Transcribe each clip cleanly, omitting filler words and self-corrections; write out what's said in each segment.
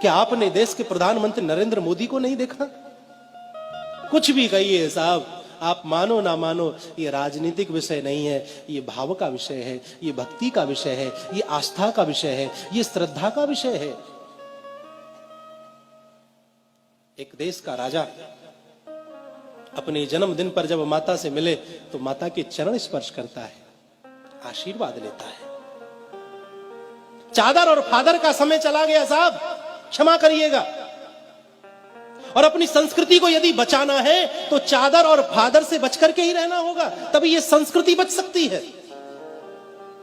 क्या आपने देश के प्रधानमंत्री नरेंद्र मोदी को नहीं देखा? कुछ भी कहिए साहब, आप मानो ना मानो, ये राजनीतिक विषय नहीं है, ये भाव का विषय है, ये भक्ति का विषय है, ये आस्था का विषय है, ये श्रद्धा का विषय है। एक देश का राजा अपने जन्मदिन पर जब माता से मिले तो माता के चरण स्पर्श करता है, आशीर्वाद लेता है। चादर और फादर का समय चला गया साहब, क्षमा करिएगा। और अपनी संस्कृति को यदि बचाना है तो चादर और फादर से बचकर के ही रहना होगा, तभी ये संस्कृति बच सकती है।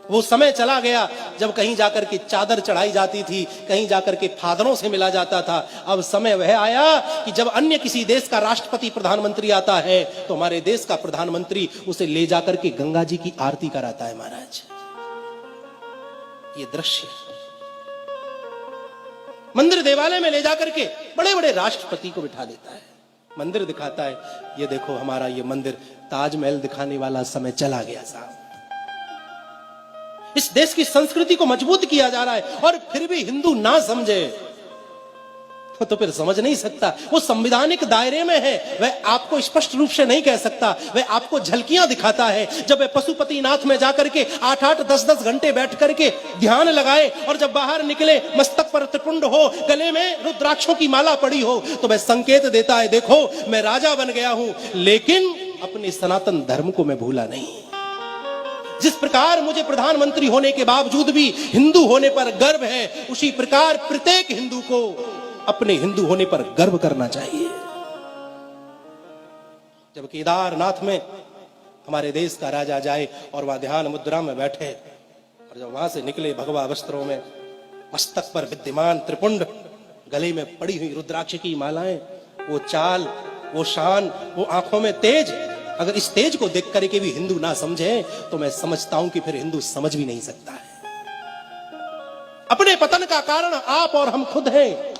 वो समय चला गया जब कहीं जाकर के चादर चढ़ाई जाती थी, कहीं जाकर के फादरों से मिला जाता था। अब समय वह आया कि जब अन्य किसी देश का राष्ट्रपति प्रधानमंत्री आता है तो हमारे देश का प्रधानमंत्री उसे ले जाकर के गंगा जी की आरती कराता है। महाराज, ये दृश्य मंदिर देवालय में ले जाकर के बड़े बड़े राष्ट्रपति को बिठा देता है, मंदिर दिखाता है, ये देखो हमारा ये मंदिर, ताजमहल दिखाने वाला समय चला गया साहब। इस देश की संस्कृति को मजबूत किया जा रहा है और फिर भी हिंदू ना समझे तो फिर समझ नहीं सकता। वो संवैधानिक दायरे में है, वह आपको स्पष्ट रूप से नहीं कह सकता, वह आपको झलकियां दिखाता है। जब वह पशुपतिनाथ में जाकर के 8-8, 10-10 घंटे बैठ करके ध्यान लगाए और जब बाहर निकले मस्तक पर त्रिपुंड हो, गले में रुद्राक्षों की माला पड़ी हो, तो वह संकेत देता है, देखो मैं राजा बन गया हूं लेकिन अपने सनातन धर्म को मैं भूला नहीं। जिस प्रकार मुझे प्रधानमंत्री होने के बावजूद भी हिंदू होने पर गर्व है, उसी प्रकार प्रत्येक हिंदू को अपने हिंदू होने पर गर्व करना चाहिए। जब केदारनाथ में हमारे देश का राजा जाए और वहां ध्यान मुद्रा में बैठे और जब वहां से निकले भगवा वस्त्रों में, मस्तक पर विद्यमान त्रिपुंड, गले में पड़ी हुई रुद्राक्ष की मालाएं, वो चाल, वो शान, वो आंखों में तेज, अगर इस तेज को देख करके भी हिंदू ना समझे तो मैं समझता हूं कि फिर हिंदू समझ भी नहीं सकता है। अपने पतन का कारण आप और हम खुद हैं।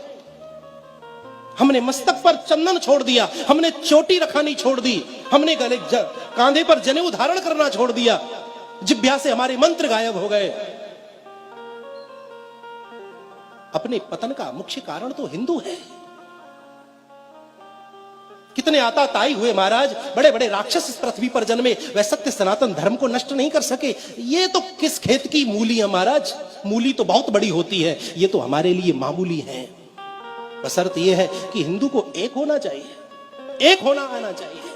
हमने मस्तक पर चंदन छोड़ दिया, हमने चोटी रखानी छोड़ दी, हमने गले कांधे पर जनेऊ धारण करना छोड़ दिया, जिह्वा से हमारे मंत्र गायब हो गए। अपने पतन का मुख्य कारण तो हिंदू है। कितने आताताई हुए महाराज, बड़े बड़े राक्षस इस पृथ्वी पर जन्मे, वह सत्य सनातन धर्म को नष्ट नहीं कर सके। ये तो किस खेत की मूली है महाराज, मूली तो बहुत बड़ी होती है, ये तो हमारे लिए मामूली है। बशर्त यह है कि हिंदू को एक होना चाहिए, एक होना आना चाहिए।